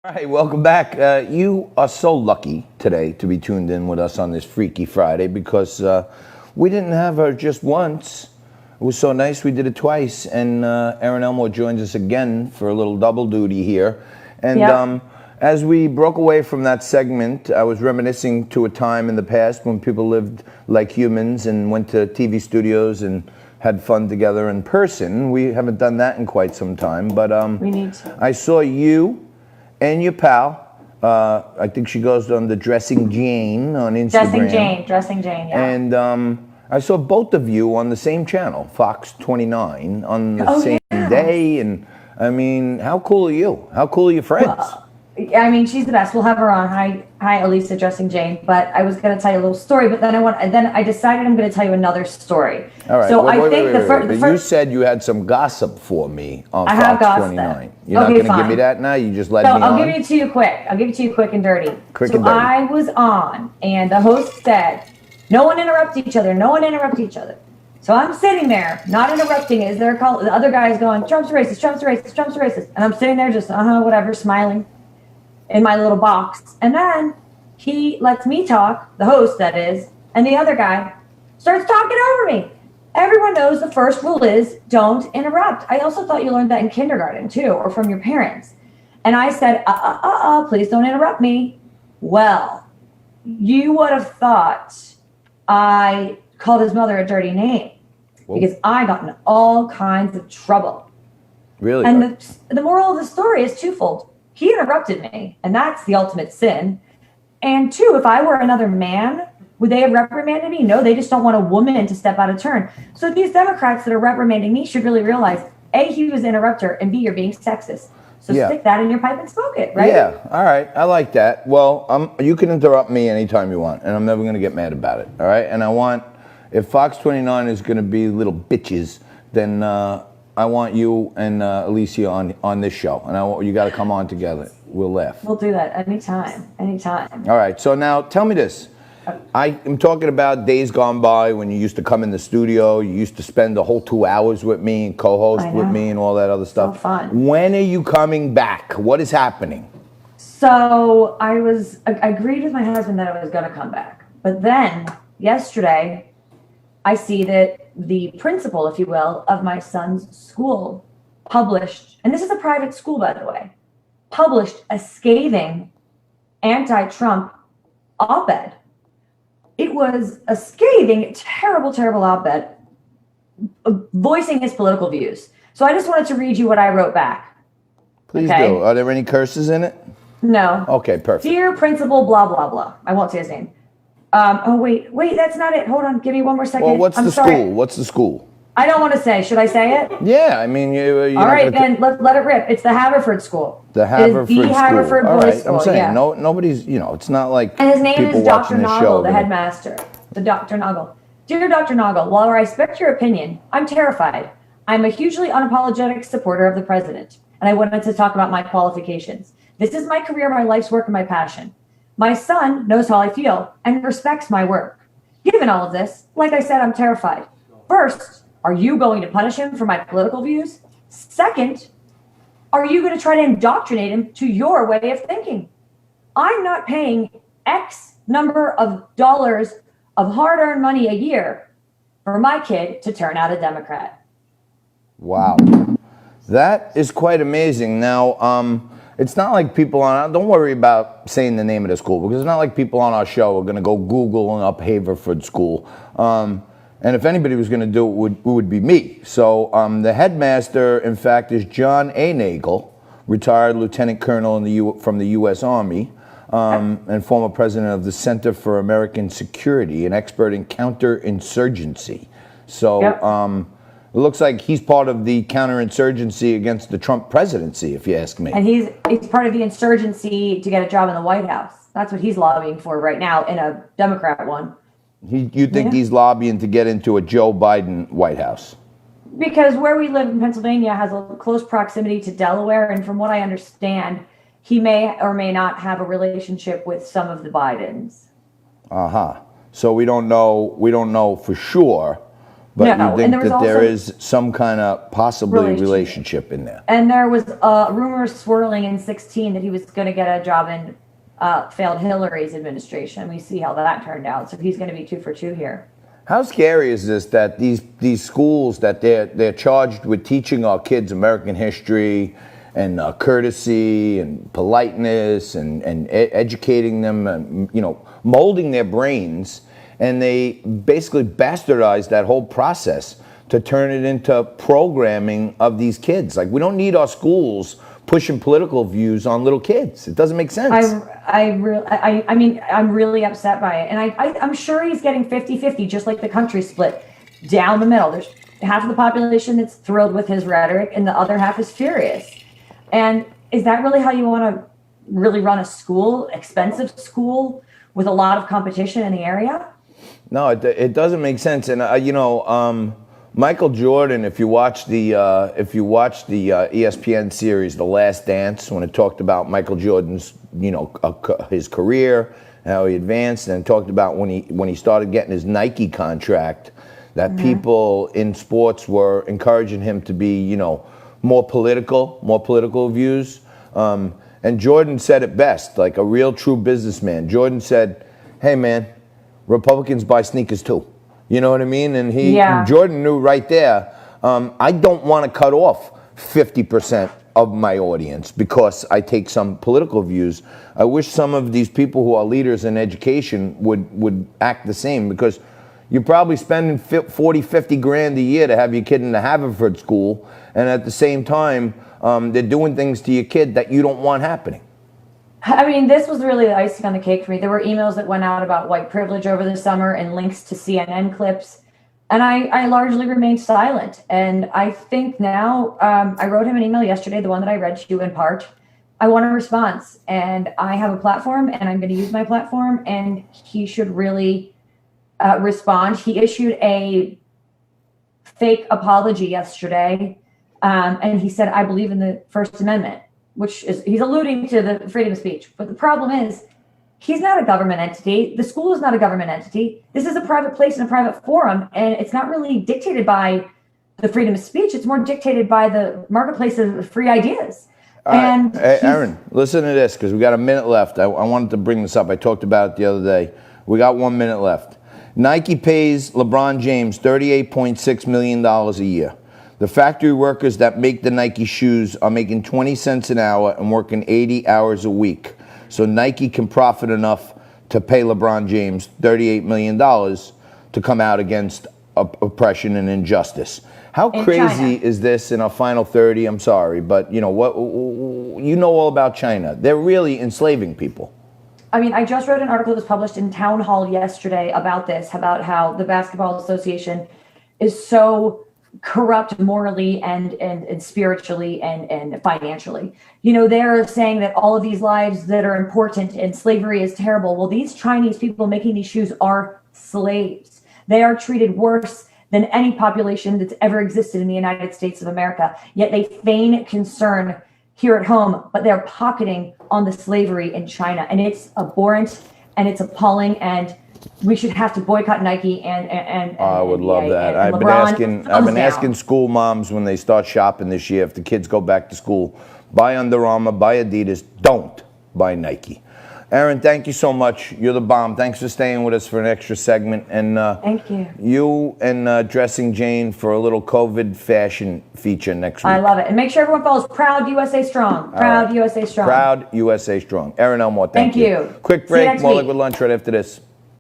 All right, welcome back. You are so lucky today to be tuned in with us on this Freaky Friday because we didn't have her just once. It was so nice we did it twice, and Erin Elmore joins us again for a little double duty here. And as we broke away from that segment, I was reminiscing to a time in the past when people lived like humans and went to TV studios and had fun together in person. We haven't done that in quite some time, but we need to. I saw you and your pal, I think she goes on the Dressing Jane on Instagram. Dressing Jane, yeah. And I saw both of you on the same channel, Fox 29, on the same day. And I mean, how cool are you? How cool are your friends? Well, I mean, she's the best. We'll have her on. Hi, Elisa, Dressing Jane. But I was going to tell you a little story, but then I decided I'm going to tell you another story. All right. So wait. You said you had some gossip for me on Fox 29. You're not going to give me that now? You just let me on? I'll give it to you quick. I'll give it to you quick and dirty. I was on, and the host said, no one interrupt each other. No one interrupt each other. So I'm sitting there, not interrupting as they're calling. The other guy's going, Trump's racist, Trump's racist, Trump's racist. And I'm sitting there just, whatever, smiling in my little box. And then he lets me talk, the host that is, and the other guy starts talking over me. Everyone knows the first rule is don't interrupt. I also thought you learned that in kindergarten too, or from your parents. And I said, please don't interrupt me. Well, you would have thought I called his mother a dirty name. Whoa. Because I got in all kinds of trouble. Really? And the moral of the story is twofold. He interrupted me, and that's the ultimate sin. And two, if I were another man, would they have reprimanded me? No, they just don't want a woman to step out of turn. So these Democrats that are reprimanding me should really realize, A, he was an interrupter, and B, you're being sexist. So stick that in your pipe and smoke it, right? Yeah, all right. I like that. Well, you can interrupt me anytime you want, and I'm never going to get mad about it, all right? And if Fox 29 is going to be little bitches, then I want you and Alicia on this show, and you got to come on together. We'll laugh. We'll do that anytime. All right. So now tell me this. I am talking about days gone by when you used to come in the studio. You used to spend the whole 2 hours with me and co-host with me and all that other stuff. So fun. When are you coming back? What is happening? So I agreed with my husband that I was going to come back. But then yesterday, I see that the principal, if you will, of my son's school published, and this is a private school, by the way, published a scathing anti-Trump op-ed. It was a scathing, terrible, terrible op-ed voicing his political views. So I just wanted to read you what I wrote back. Please do. Are there any curses in it? No. Okay, perfect. Dear principal, blah, blah, blah. I won't say his name. Wait, that's not it. Hold on. Give me one more second. Well, what's the school? What's the school? I don't want to say. Should I say it? Yeah, I mean, all right, then let it rip. It's the Haverford School. The Haverford School. The Haverford Boys School. I'm saying nobody's. It's not like. And his name is Dr. Noggle, the headmaster. The Dr. Noggle. Dear Dr. Noggle, while I respect your opinion, I'm terrified. I'm a hugely unapologetic supporter of the president, and I wanted to talk about my qualifications. This is my career, my life's work, and my passion. My son knows how I feel and respects my work. Given all of this, like I said, I'm terrified. First, are you going to punish him for my political views? Second, are you going to try to indoctrinate him to your way of thinking? I'm not paying X number of dollars of hard-earned money a year for my kid to turn out a Democrat. Wow. That is quite amazing. Now, it's not like people don't worry about saying the name of the school, because it's not like people on our show are going to go Google up Haverford School. And if anybody was going to do it, it would be me. So the headmaster, in fact, is John A. Nagel, retired lieutenant colonel from the U.S. Army, and former president of the Center for American Security, an expert in counterinsurgency. So it looks like he's part of the counterinsurgency against the Trump presidency, if you ask me. And he's part of the insurgency to get a job in the White House. That's what he's lobbying for right now in a Democrat one. You think he's lobbying to get into a Joe Biden White House? Because where we live in Pennsylvania has a close proximity to Delaware, and from what I understand, he may or may not have a relationship with some of the Bidens. So we don't know for sure, But No, you and think there was that there also is some kind of possibly relationship in there. And there was rumors swirling in 2016 that he was going to get a job in failed Hillary's administration. We see how that turned out. So he's going to be 2 for 2 here. How scary is this that these schools that they're charged with teaching our kids American history and courtesy and politeness and educating them and, you know, molding their brains, and they basically bastardize that whole process to turn it into programming of these kids. Like, we don't need our schools pushing political views on little kids. It doesn't make sense. I mean, I'm really upset by it. And I'm sure he's getting 50-50, just like the country split down the middle. There's half of the population that's thrilled with his rhetoric and the other half is furious. And is that really how you want to really run a school, expensive school with a lot of competition in the area? No, it doesn't make sense. And Michael Jordan, if you watch the ESPN series The Last Dance, when it talked about Michael Jordan's, you know, his career, how he advanced, and talked about when he started getting his Nike contract, that people in sports were encouraging him to be, you know, more political views. And Jordan said it best, like a real true businessman. Jordan said, "Hey man, Republicans buy sneakers too." You know what I mean? And Jordan knew right there, I don't want to cut off 50% of my audience because I take some political views. I wish some of these people who are leaders in education would act the same, because you're probably spending 40, 50 grand a year to have your kid in the Haverford school, and at the same time, they're doing things to your kid that you don't want happening. I mean, this was really the icing on the cake for me. There were emails that went out about white privilege over the summer and links to CNN clips. And I largely remained silent. And I think now, I wrote him an email yesterday, the one that I read to you in part. I want a response. And I have a platform, and I'm going to use my platform. And he should really respond. He issued a fake apology yesterday. And he said, "I believe in the First Amendment," which is, he's alluding to the freedom of speech. But the problem is, he's not a government entity. The school is not a government entity. This is a private place and a private forum, and it's not really dictated by the freedom of speech. It's more dictated by the marketplace of free ideas. And hey, Erin, listen to this, because we got a minute left. I wanted to bring this up. I talked about it the other day. We got 1 minute left. Nike pays LeBron James $38.6 million a year. The factory workers that make the Nike shoes are making 20 cents an hour and working 80 hours a week. So Nike can profit enough to pay LeBron James $38 million to come out against oppression and injustice. How crazy is this in our final 30? I'm sorry, but you know what? You know all about China. They're really enslaving people. I mean, I just wrote an article that was published in Town Hall yesterday about this, about how the Basketball Association is so corrupt morally and spiritually and financially. You know, they're saying that all of these lives that are important and slavery is terrible. Well, these Chinese people making these shoes are slaves. They are treated worse than any population that's ever existed in the United States of America. Yet they feign concern here at home, but they're pocketing on the slavery in China. And it's abhorrent and it's appalling, and we should have to boycott Nike and I would love that. I've been asking school moms when they start shopping this year, if the kids go back to school, buy Under Armour, buy Adidas, don't buy Nike. Erin, thank you so much. You're the bomb. Thanks for staying with us for an extra segment. And thank you. You and Dressing Jane for a little COVID fashion feature next week. I love it. And make sure everyone follows Proud USA Strong. Proud USA Strong. Proud USA Strong. Erin Elmore, thank you. Thank you. Quick break. More Liquid Lunch right after this.